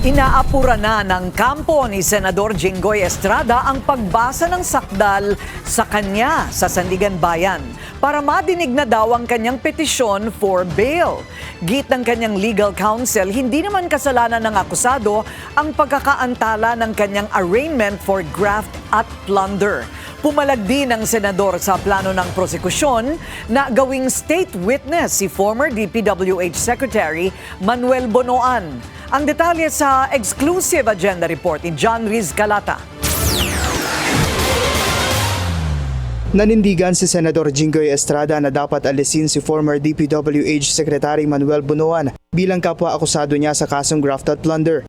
Inaapura na ng kampo ni Senador Jinggoy Estrada ang pagbasa ng sakdal sa kanya sa Sandigan Bayan para madinig na daw ang kanyang petisyon for bail. Git ng kanyang legal counsel, hindi naman kasalanan ng akusado ang pagkakaantala ng kanyang arraignment for graft at plunder. Pumalag din ang senador sa plano ng prosekusyon na gawing state witness si former DPWH Secretary Manuel Bonoan. Ang detalye sa exclusive agenda report ni John Riz Calata. Nanindigan si Senador Jinggoy Estrada na dapat alisin si former DPWH Secretary Manuel Bonoan bilang kapwa-akusado niya sa kasong graft at plunder.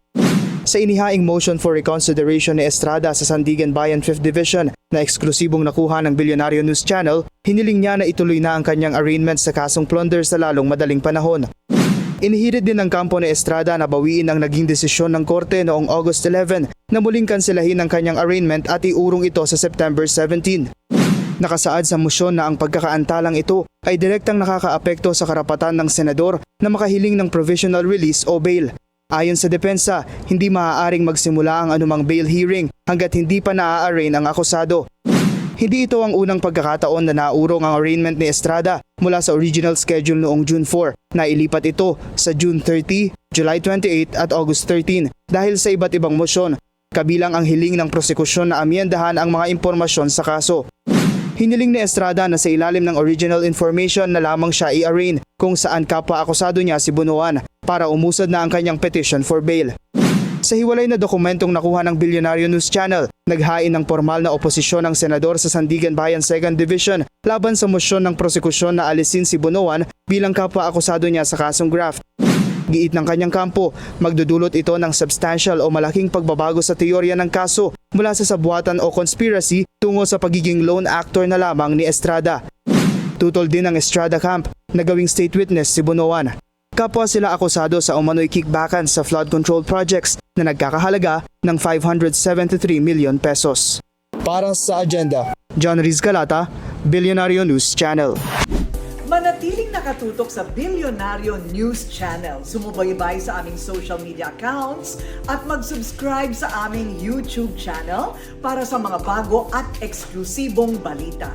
Sa inihaing motion for reconsideration ni Estrada sa Sandigan Bayan 5th Division na eksklusibong nakuha ng Billionario News Channel, hiniling niya na ituloy na ang kanyang arraignment sa kasong plunder sa lalong madaling panahon. Inihirit din ng kampo ni Estrada na bawiin ang naging desisyon ng korte noong August 11 na muling kanselahin ang kanyang arraignment at iurong ito sa September 17. Nakasaad sa motion na ang pagkakaantalang ito ay direktang nakakaapekto sa karapatan ng senador na makahiling ng provisional release o bail. Ayon sa depensa, hindi maaaring magsimula ang anumang bail hearing hanggat hindi pa naa-arraign ang akusado. Hindi ito ang unang pagkakataon na naurong ang arraignment ni Estrada mula sa original schedule noong June 4 na ilipat ito sa June 30, July 28 at August 13 dahil sa iba't ibang motion, kabilang ang hiling ng prosekusyon na amyendahan ang mga impormasyon sa kaso. Hiniling ni Estrada na sa ilalim ng original information na lamang siya i-arraign kung saan kapwa-akusado niya si Bonoan para umusad na ang kanyang petition for bail. Sa hiwalay na dokumentong nakuha ng Billionario News Channel, naghain ng formal na oposisyon ng senador sa Sandigan Bayan 2nd Division laban sa mosyon ng prosekusyon na alisin si Bonoan bilang kapwa-akusado niya sa kasong graft. Giit ng kanyang kampo, magdudulot ito ng substantial o malaking pagbabago sa teorya ng kaso mula sa sabuatan o conspiracy tungo sa pagiging lone actor na lamang ni Estrada. Tutol din ng Estrada camp na gawing state witness si Bonoan. Kapwa sila akusado sa umano'y kickbackan sa flood control projects na nagkakahalaga ng 573 million pesos. Para sa agenda, John Riz Calata, Billionario News Channel. Manatiling nakatutok sa Billionario News Channel. Sumubaybay sa aming social media accounts at mag-subscribe sa aming YouTube channel para sa mga bago at eksklusibong balita.